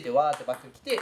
てわーってバック来て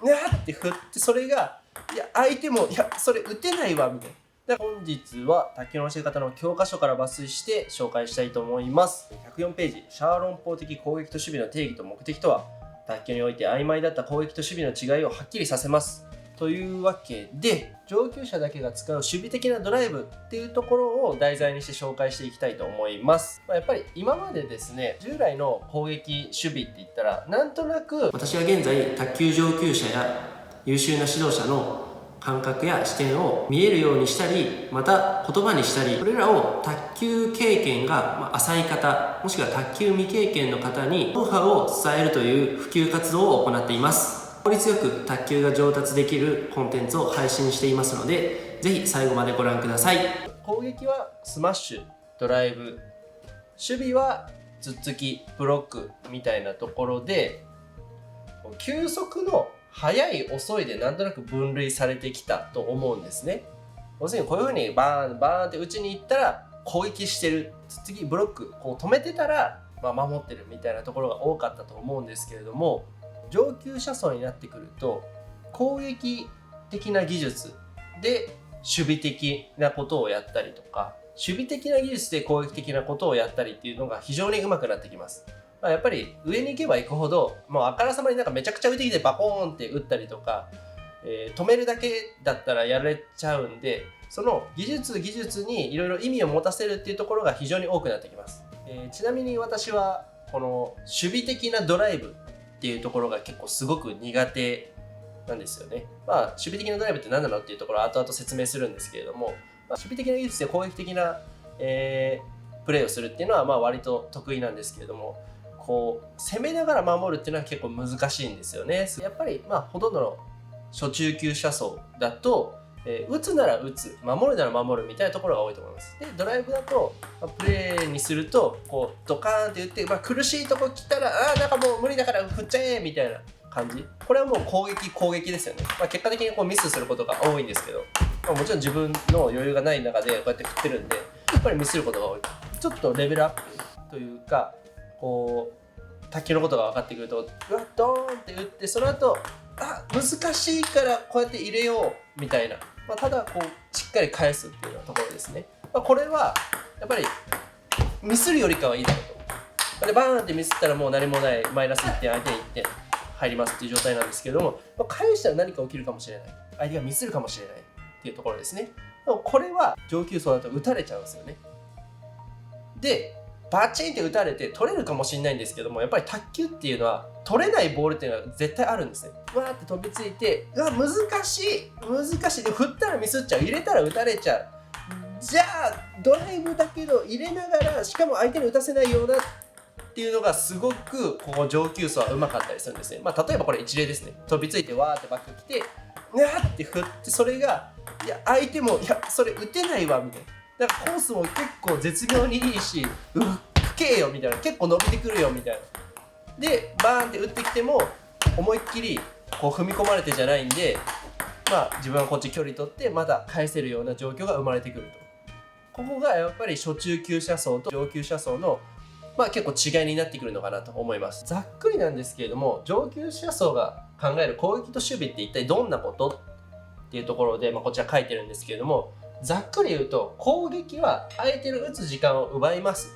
うわーって振って、それがいや相手もいやそれ打てないわみたいな。だから本日は卓球の教え方の教科書から抜粋して紹介したいと思います。104ページ、シャーロン法的攻撃と守備の定義と目的とは、卓球において曖昧だった攻撃と守備の違いをはっきりさせます。というわけで、上級者だけが使う守備的なドライブっていうところを題材にして紹介していきたいと思います。やっぱり今までですね、従来の攻撃守備って言ったら、なんとなく私は現在卓球上級者や優秀な指導者の感覚や視点を見えるようにしたり、また言葉にしたり、これらを卓球経験が浅い方、もしくは卓球未経験の方にノウハウを伝えるという普及活動を行っています。効率よく卓球が上達できるコンテンツを配信していますので、ぜひ最後までご覧ください。攻撃はスマッシュ、ドライブ、守備はツッツキ、ブロックみたいなところで、球速の速い遅いでなんとなく分類されてきたと思うんですね。要するにこういう風にバーンバーンって打ちに行ったら攻撃してる、次ブロックこう止めてたら守ってるみたいなところが多かったと思うんですけれども、上級者層になってくると攻撃的な技術で守備的なことをやったりとか、守備的な技術で攻撃的なことをやったりっていうのが非常に上手くなってきます。やっぱり上に行けば行くほど、もうあからさまになんかめちゃくちゃ浮いてきてバコーンって打ったりとか、止めるだけだったらやられちゃうんで、その技術にいろいろ意味を持たせるっていうところが非常に多くなってきます。ちなみに私はこの守備的なドライブっていうところが結構すごく苦手なんですよね。守備的なドライブって何なのっていうところを後々説明するんですけれども、守備的な技術で攻撃的な、プレーをするっていうのは割と得意なんですけれども、こう攻めながら守るっていうのは結構難しいんですよね。やっぱりほとんどの初中級者層だと、打つなら打つ、守るなら守るみたいなところが多いと思います。でドライブだと、プレーにするとこうドカーンって打って、苦しいとこ来たらなんかもう無理だから振っちゃえみたいな感じ。これはもう攻撃ですよね。結果的にこうミスすることが多いんですけど、もちろん自分の余裕がない中でこうやって振ってるんで、やっぱりミスることが多い。ちょっとレベルアップというか、こう卓球のことが分かってくるとドーンって打って、その後難しいからこうやって入れようみたいな、ただこうしっかり返すっていうようなところですね。これはやっぱりミスるよりかはいいだろうと。でバーンってミスったらもう何もないマイナス1点相手に1点入りますっていう状態なんですけども、返したら何か起きるかもしれない、相手がミスるかもしれないっていうところですね。でもこれは上級層だと打たれちゃうんですよね。でバチンって打たれて取れるかもしれないんですけども、やっぱり卓球っていうのは取れないボールっていうのは絶対あるんですね。わーって飛びついて、難しいで振ったらミスっちゃう、入れたら打たれちゃう、じゃあドライブだけど入れながらしかも相手に打たせないようなっていうのがすごくこう上級層はうまかったりするんですね。例えばこれ一例ですね。飛びついてわーってバック来てうわーって振って、それがいや相手もいやそれ打てないわみたいな、だからコースも結構絶妙にいいし、吹けよみたいな、結構伸びてくるよみたいな。でバーンって打ってきても思いっきりこう踏み込まれてじゃないんで、自分はこっち距離取ってまだ返せるような状況が生まれてくると。ここがやっぱり初中級者層と上級者層の結構違いになってくるのかなと思います。ざっくりなんですけれども、上級者層が考える攻撃と守備って一体どんなことっていうところで、こちら書いてるんですけれども、ざっくり言うと攻撃は相手の打つ時間を奪います、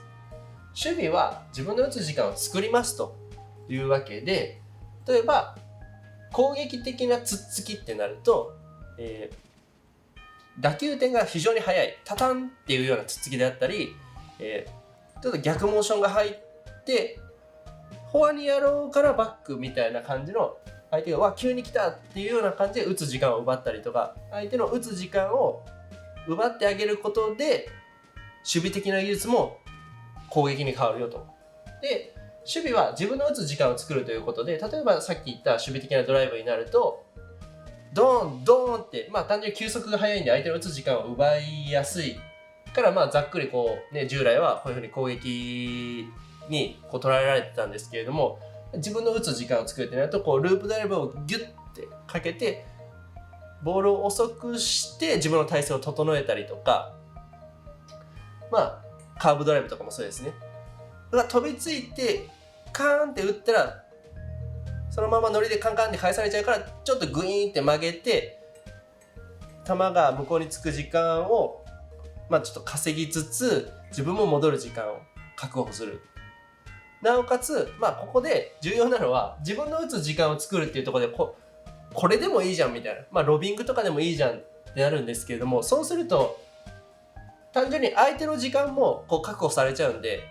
守備は自分の打つ時間を作りますというわけで、例えば攻撃的なツッツキってなると、打球点が非常に速いタタンっていうようなツッツキであったり、ちょっと逆モーションが入ってフォアにやろうからバックみたいな感じの、相手が急に来たっていうような感じで打つ時間を奪ったりとか、相手の打つ時間を奪ってあげることで守備的な技術も攻撃に変わるよと。で守備は自分の打つ時間を作るということで、例えばさっき言った守備的なドライブになるとドーンドーンって、単純に球速が速いんで相手の打つ時間を奪いやすいから、ざっくりこうね、従来はこういうふうに攻撃にこう捉えられてたんですけれども、自分の打つ時間を作るってなると、こうループドライブをギュッてかけてボールを遅くして自分の体勢を整えたりとか、カーブドライブとかもそうですね。だから飛びついてカーンって打ったらそのままノリでカンカンって返されちゃうから、ちょっとグイーンって曲げて球が向こうにつく時間をちょっと稼ぎつつ、自分も戻る時間を確保する。なおかつここで重要なのは、自分の打つ時間を作るっていうところで、これでもいいじゃんみたいな、ロビングとかでもいいじゃんってなるんですけれども、そうすると単純に相手の時間も確保されちゃうんで、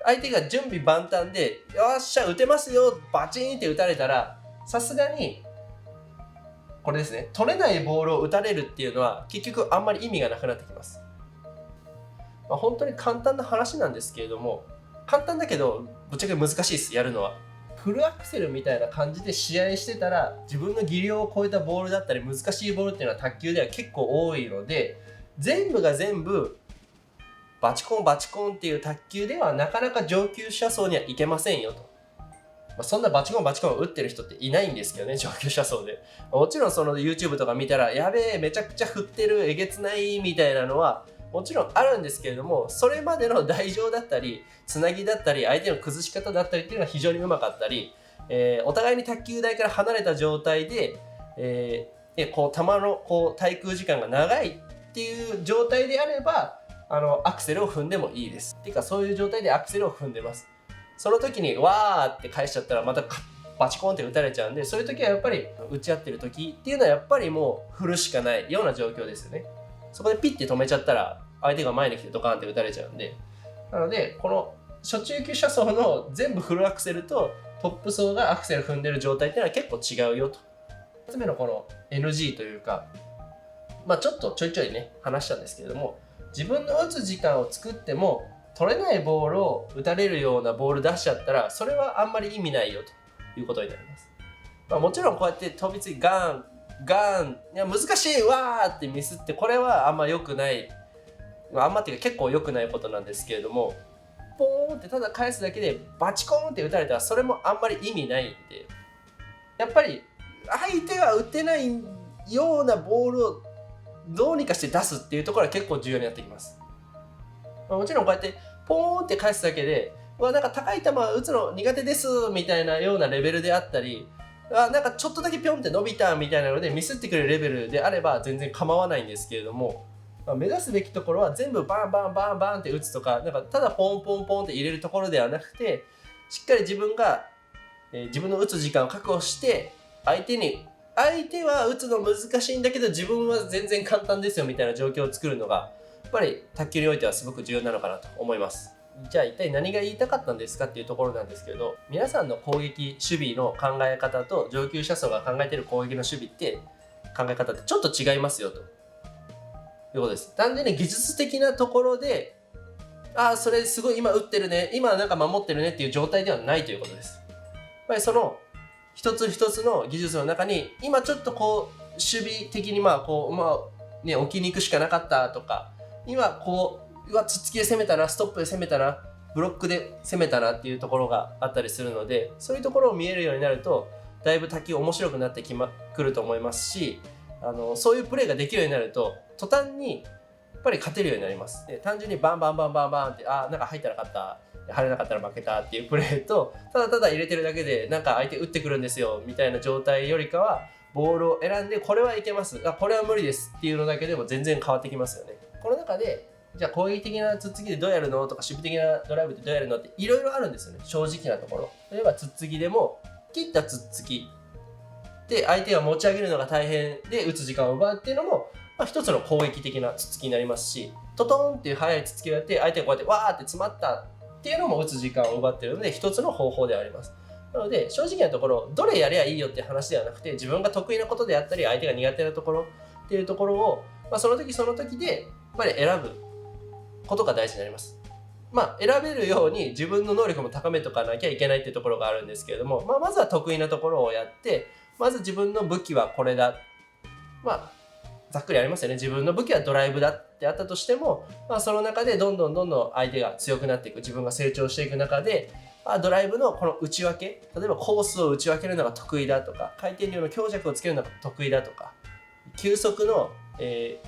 相手が準備万端でよっしゃ打てますよバチンって打たれたら、さすがにこれですね、取れないボールを打たれるっていうのは結局あんまり意味がなくなってきます。本当に簡単な話なんですけれども、簡単だけどぶっちゃけ難しいです、やるのは。フルアクセルみたいな感じで試合してたら、自分の技量を超えたボールだったり難しいボールっていうのは卓球では結構多いので、全部が全部バチコンバチコンっていう卓球ではなかなか上級者層にはいけませんよと。そんなバチコンバチコンを打ってる人っていないんですけどね、上級者層で。もちろんその YouTube とか見たら、やべえめちゃくちゃ振ってるえげつないみたいなのはもちろんあるんですけれども、それまでの台上だったりつなぎだったり相手の崩し方だったりっていうのは非常にうまかったり、お互いに卓球台から離れた状態で、球の滞空時間が長いっていう状態であれば、アクセルを踏んでもいいです。っていうか、そういう状態でアクセルを踏んでます。その時にわーって返しちゃったらまたバチコンって打たれちゃうんで、そういう時はやっぱり打ち合ってる時っていうのはやっぱりもう振るしかないような状況ですよね。そこでピッて止めちゃったら相手が前に来てドカーンって打たれちゃうんで、なのでこの初中級者層の全部フルアクセルとトップ層がアクセル踏んでる状態っていうのは結構違うよと。2つ目のこの NG というか、ちょっとちょいちょいね話したんですけれども、自分の打つ時間を作っても取れないボールを打たれるようなボール出しちゃったら、それはあんまり意味ないよということになります。もちろんこうやって飛びついガンガン、いや難しいわーってミスって、これはあんま良くない、あんまっていうか結構良くないことなんですけれども、ポーンってただ返すだけでバチコーンって打たれたらそれもあんまり意味ないんで、やっぱり相手が打てないようなボールをどうにかして出すっていうところは結構重要になってきます。もちろんこうやってポーンって返すだけで、なんか高い球打つの苦手ですみたいなようなレベルであったり、なんかちょっとだけピョンって伸びたみたいなのでミスってくるレベルであれば全然構わないんですけれども、目指すべきところは全部バンバンバンバンって打つとか、なんかただポンポンポンって入れるところではなくて、しっかり自分が、自分の打つ時間を確保して、相手は打つの難しいんだけど自分は全然簡単ですよみたいな状況を作るのがやっぱり卓球においてはすごく重要なのかなと思います。じゃあ一体何が言いたかったんですかっていうところなんですけど、皆さんの攻撃守備の考え方と上級者層が考えている攻撃の守備って考え方ってちょっと違いますよということです。単純に技術的なところでそれすごい今打ってるね、今なんか守ってるねっていう状態ではないということです。やっぱりその一つ一つの技術の中に今ちょっと守備的に置きに行くしかなかったとか、今つっつきで攻めたな、ストップで攻めたな、ブロックで攻めたなっていうところがあったりするので、そういうところを見えるようになるとだいぶ卓球面白くなってくると思いますし、そういうプレーができるようになると途端にやっぱり勝てるようになります。で、単純にバンバンバンバンバンってなんか入ったら勝った、入れなかったら負けたっていうプレーと、ただただ入れてるだけでなんか相手打ってくるんですよみたいな状態よりかは、ボールを選んでこれはいけます、これは無理ですっていうのだけでも全然変わってきますよね。この中でじゃあ攻撃的なつっつきでどうやるのとか、守備的なドライブでどうやるのっていろいろあるんですよね、正直なところ。例えばつっつきでも切ったつっつきで相手が持ち上げるのが大変で打つ時間を奪うっていうのも、一つの攻撃的なつっつきになりますし、トトンっていう速いつっつきをやって相手がこうやってわーって詰まったっていうのも打つ時間を奪っているので一つの方法ではあります。なので正直なところ、どれやりゃいいよって話ではなくて、自分が得意なことであったり相手が苦手なところっていうところを、その時その時でやっぱり選ぶことが大事になります。選べるように自分の能力も高めとかなきゃいけないっていうところがあるんですけれども、まずは得意なところをやって、まず自分の武器はこれだ、ざっくりありますよね。自分の武器はドライブだってあったとしても、その中でどんどん相手が強くなっていく、自分が成長していく中で、ドライブのこの内訳、例えばコースを内訳るのが得意だとか、回転量の強弱をつけるのが得意だとか、球速の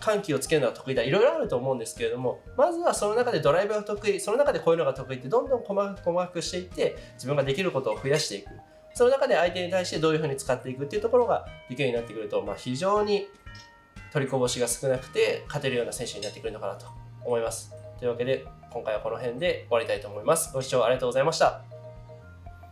緩急をつけるのが得意だ、いろいろあると思うんですけれども、まずはその中でドライブが得意、その中でこういうのが得意ってどんどん細かくしていって自分ができることを増やしていく。その中で相手に対してどういうふうに使っていくっていうところができるようになってくると、非常に取りこぼしが少なくて勝てるような選手になってくるのかなと思います。というわけで今回はこの辺で終わりたいと思います。ご視聴ありがとうございました。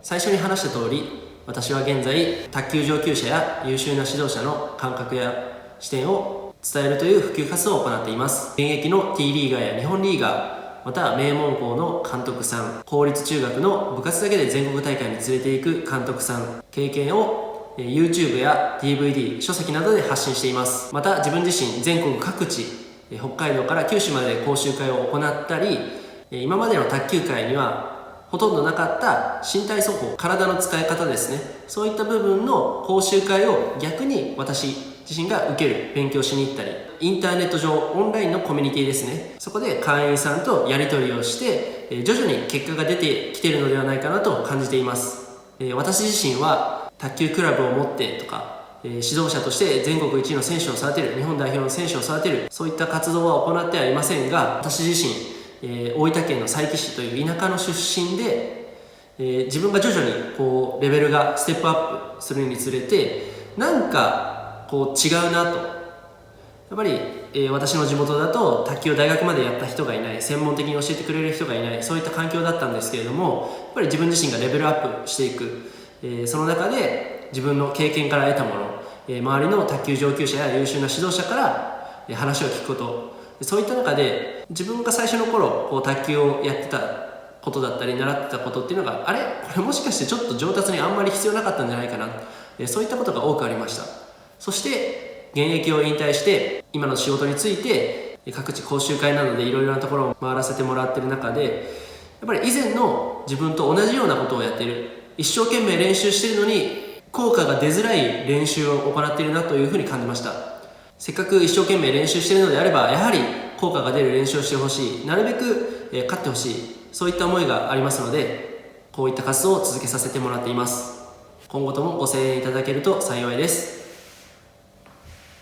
最初に話した通り、私は現在卓球上級者や優秀な指導者の感覚や視点を伝えるという普及活動を行っています。現役の T リーガーや日本リーガー、また名門校の監督さん、公立中学の部活だけで全国大会に連れていく監督さん、経験を YouTube や DVD、書籍などで発信しています。また自分自身全国各地、北海道から九州まで講習会を行ったり、今までの卓球界にはほとんどなかった身体操法、体の使い方ですね、そういった部分の講習会を逆に私自身が受ける、勉強しに行ったり、インターネット上オンラインのコミュニティですね、そこで会員さんとやり取りをして徐々に結果が出てきているのではないかなと感じています。私自身は卓球クラブを持ってとか、指導者として全国1位の選手を育てる、日本代表の選手を育てる、そういった活動は行ってはいませんが、私自身大分県の佐伯市という田舎の出身で、自分が徐々にレベルがステップアップするにつれてなんか違うなと、やっぱり、私の地元だと卓球を大学までやった人がいない、専門的に教えてくれる人がいない、そういった環境だったんですけれども、やっぱり自分自身がレベルアップしていく、その中で自分の経験から得たもの、周りの卓球上級者や優秀な指導者から話を聞くこと、そういった中で自分が最初の頃卓球をやってたことだったり習ってたことっていうのが、あれこれもしかしてちょっと上達にあんまり必要なかったんじゃないかな、そういったことが多くありました。そして現役を引退して今の仕事について各地講習会などでいろいろなところを回らせてもらってる中で、やっぱり以前の自分と同じようなことをやっている、一生懸命練習しているのに効果が出づらい練習を行っているなというふうに感じました。せっかく一生懸命練習しているのであれば、やはり効果が出る練習をしてほしい、なるべく勝ってほしい、そういった思いがありますので、こういった活動を続けさせてもらっています。今後ともご声援いただけると幸いです。